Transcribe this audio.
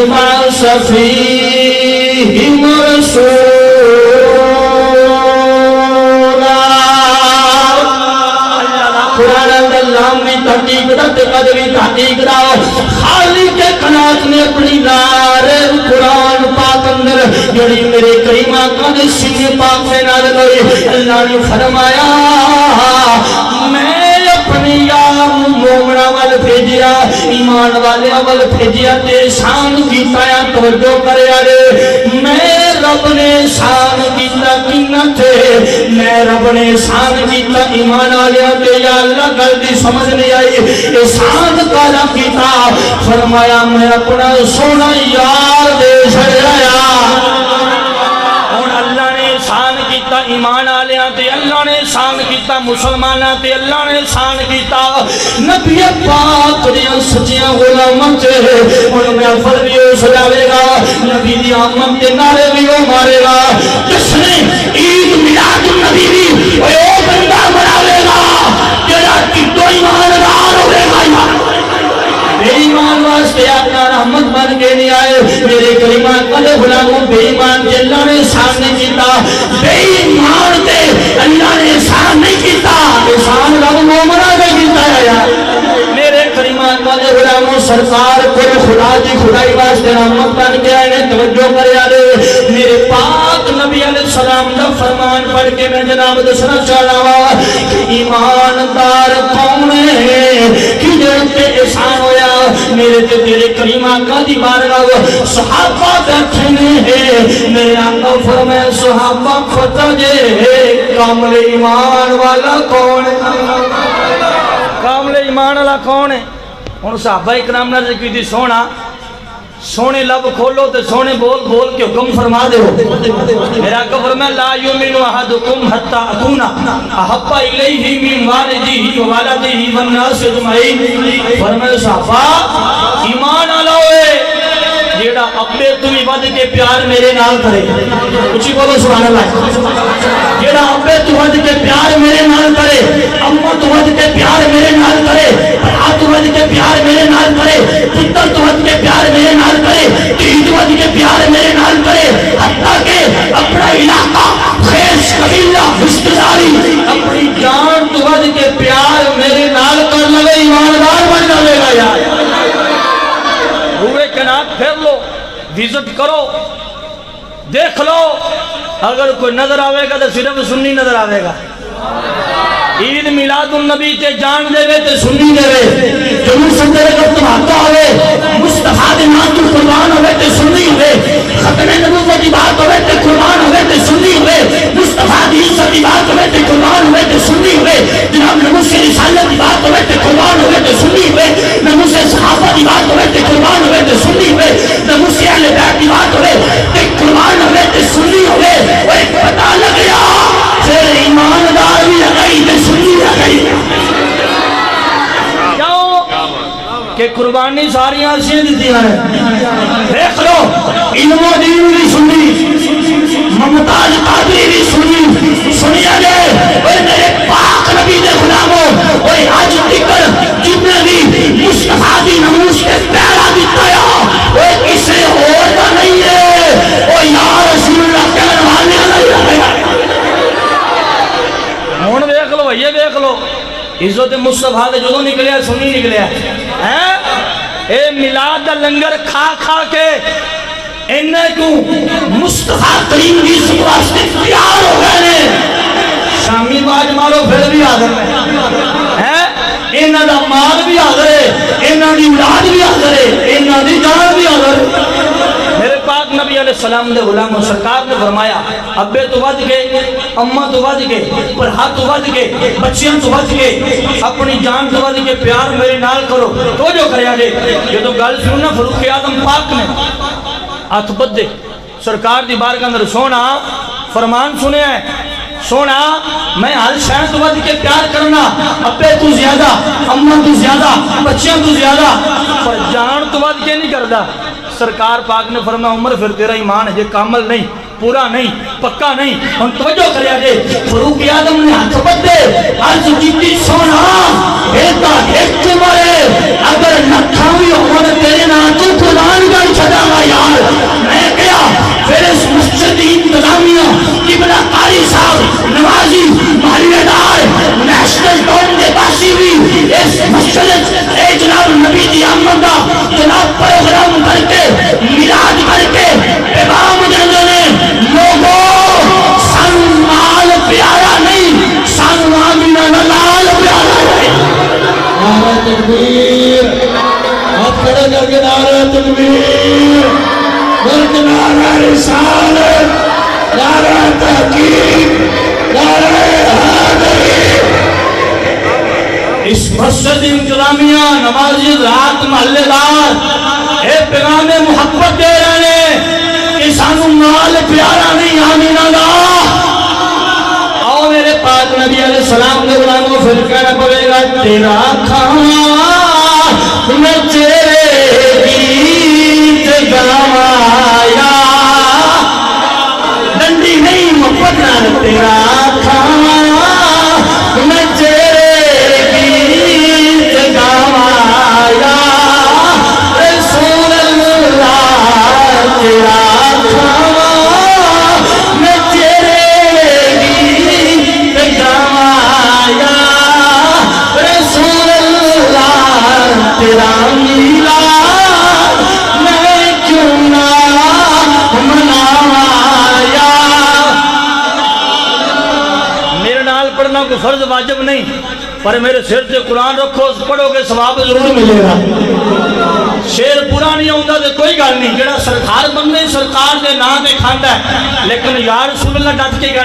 بعث فيهم رسولا قرآن اللہ میں تحقیق دا قدری تحقیق دا خالق کائنات نے اپنی لار قرآن پاک اندر جڑی میرے کریم آقا نے سینے پاک میں نازل ہوئی اللہ نے فرمایا میں اپنی یار مومنہ وال بھیجیا ایمان والے وال بھیجیا تے شان کیتا یا توجہ کرے آرے میں رب نے شان کیتا کینا تھے میں رب نے شان کیتا ایمان آلیا تے یا اللہ گلتی سمجھ نہیں آئی شان کالا کیتا فرمایا میں اپنا سونا یار دے چھڑایا اور اللہ نے شان کیتا ایمان آلیاں تے اللہ نے شان کیتا مسلمانہ تے اللہ نے شان کیتا نبی پاک دیاں سچیاں غلاماں تے ان میں افضل بھی ہو سجاوے گا نبی دی آمن تے نعرے بھی ہو مارے گا جس نے عید میلاد النبی بھی وہ بندہ بناوے گا تیرا کتو ایماندار ہوئے گا بے ایمان واسطے اپنا رحمت بن کے نہیں آئے میرے کریمان کلے غلاموں بے ایمان تے اللہ نے شان نہیں کیتا بے ایمان تے اللہ نے شان نہیں کیتا شان رب مومنہ دے کیتا ہے میرے کریمان کلے غلاموں سرکار کو خدا جی خدائی واسطے رحمت بن کے آئے توجہ کرے آلے میرے پاک نبی علیہ السلام دا فرمان پڑھ کے میں جناب دسنا چاہا کہ ایماندار کون ہے کہ جنتے احسان ہویا میرے تے تیرے کریم آقا دی بارگاہ صحابہ بیٹھنے ہیں میرے آقا فرمائے صحابہ فتح جے کامل ایمان والا کون ہے کامل ایمان والا کون ہے ان صحابہ اکرام نے ذکر دی سونا سونے لب کھولو تے سونے بول بول کے حکم فرما دے ہو میرا آقا فرمائے لا یومن احدکم حتی اکونا احب الیہ من والدہ ووالدہ والناس اجمعین فرمائے صحابہ ایمان والا ہوئے جیڑا ابے تو بھی ود کے پیار میرے نال کرے اچھی بولو سبحان اللہ جیڑا ابے تو ود کے پیار میرے نال کرے اماں تو ود کے پیار میرے نال کرے بھرا تو ود کے پیار میرے نال کرے پتر تو ود کے پیار میرے نال کرے دید ود کے پیار میرے نال کرے حتیٰ کہ اپنا علاقہ خیش قبیلہ رشتہ داری اپنی جان تو ود کے پیار میرے نال کر لگے ایماندار بن جائے گا یار روئے کنات پھیر لو وزٹ کرو دیکھ لو اگر کوئی نظر آوے گا تو صرف سنی نظر آوے گا عید میلاد النبی تے جان دے وے تے سنی دے وے جنور صدر کا تمہاتہ ہوئے مصطفیٰ دے نام تو قربان ہوئے تے سنی ہوئے ختم نبوت کی بات ہوئے تے قربان ہوئے تے سنی ہوئے مصطفیٰ دی عزت کی بات ہوئے تے قربان ہوئے تے سنی ہوئے جناب نبو سے رسالت کی بات ہوئے تے قربان ہوئے تے سنی ہوئے نبو سے صحابہ کی بات ہوئے تے قربان ہوئے تے سنی ہوئے نبو سے اہل بیت کی بات ہوئے تے قربان ہوئے تے سنی ہوئے وہ ایک پتہ لگ گیا پھر ایماندار بھی لگائی تے سنی لگائی کیوں کہ قربانی ساری آسیاں دیتی ہیں دیکھ لو علم و دین بھی سنی ممتاز قادری بھی سنی سنیا جائے وہ میرے پاک نبی دے غلاموں وہ آج تکر جتنے بھی مصطفیٰ دی نموز کے پیرا دیتا ہے وہ کسے اور کا نہیں ہے وہ یا رسول اللہ کہنے والے نہیں رہے ہون دیکھ لو یہ دیکھ لو عزت مصطفیٰ دے جدوں نکلیا سنی نکلیا اے میلاد دا لنگر کھا کھا کے انہیں کو مصطفیٰ کریم کی عزت واسطے تیار ہو گئے نے شامی باج مارو پھر بھی حاضر ہے انہاں دا مال بھی حاضر ہے انہاں دی اولاد بھی حاضر ہے انہاں دی جان بھی حاضر ہے میرے پاک نبی علیہ السلام دے غلام و سرکار نے فرمایا ابے تو ود کے اماں تو ود کے پرہا تو ود کے بچیاں تو ود کے اپنی جان تو ود کے پیار میرے نال کرو تو جو کریا جے یہ تو گل سننا فاروق اعظم پاک نے ہاتھ بدے سرکار دی بارگاہ اندر سونا فرمان سنیا ہے سونا میں ہر شہر تو ود کے پیار کرنا ابے تو زیادہ اماں تو زیادہ بچیاں تو زیادہ پر جان تو ود کے نہیں کردا سرکار پاک نے فرمایا عمر پھر تیرا ایمان ہے یہ کامل نہیں پورا نہیں پکا نہیں ہم توجہ کریا جے فاروق اعظم نے ہاتھ بدے عرض کیتی سونا بیٹا ایک مرے اگر نکھا بھی ہون تیرے نا تو قرآن گل چھڈا تکبیر ملک نعرہ رسالت نعرہ تحقیق نعرہ حیدری اس مسجد انتظامیہ نمازی رات محلے دار اے پیغام محبت دے رہے ہیں کہ سانو مال پیارا نہیں آمینہ دا آؤ میرے پاک نبی علیہ السلام کے غلاموں پھر کہنا پڑے گا تیرا کھانا میں تیرے گیت گایا ڈنڈی نہیں محبت نہ تیرا کھانا میں تیرے گیت گایا رسول اللہ تیرا کھانا میں تیرے گیت گایا رسول اللہ تیرا میلاد میں کیوں نہ منایا میرے نال پڑھنا کوئی فرض واجب نہیں پر میرے سر سے قرآن رکھو پڑھو گے ثواب ضرور ملے گا شیر پورا نہیں ہوتا تو کوئی گل نہیں جڑا سرکار بندے سرکار دے نام دے کھاندا ہے لیکن یا رسول اللہ ڈٹ کے کہنا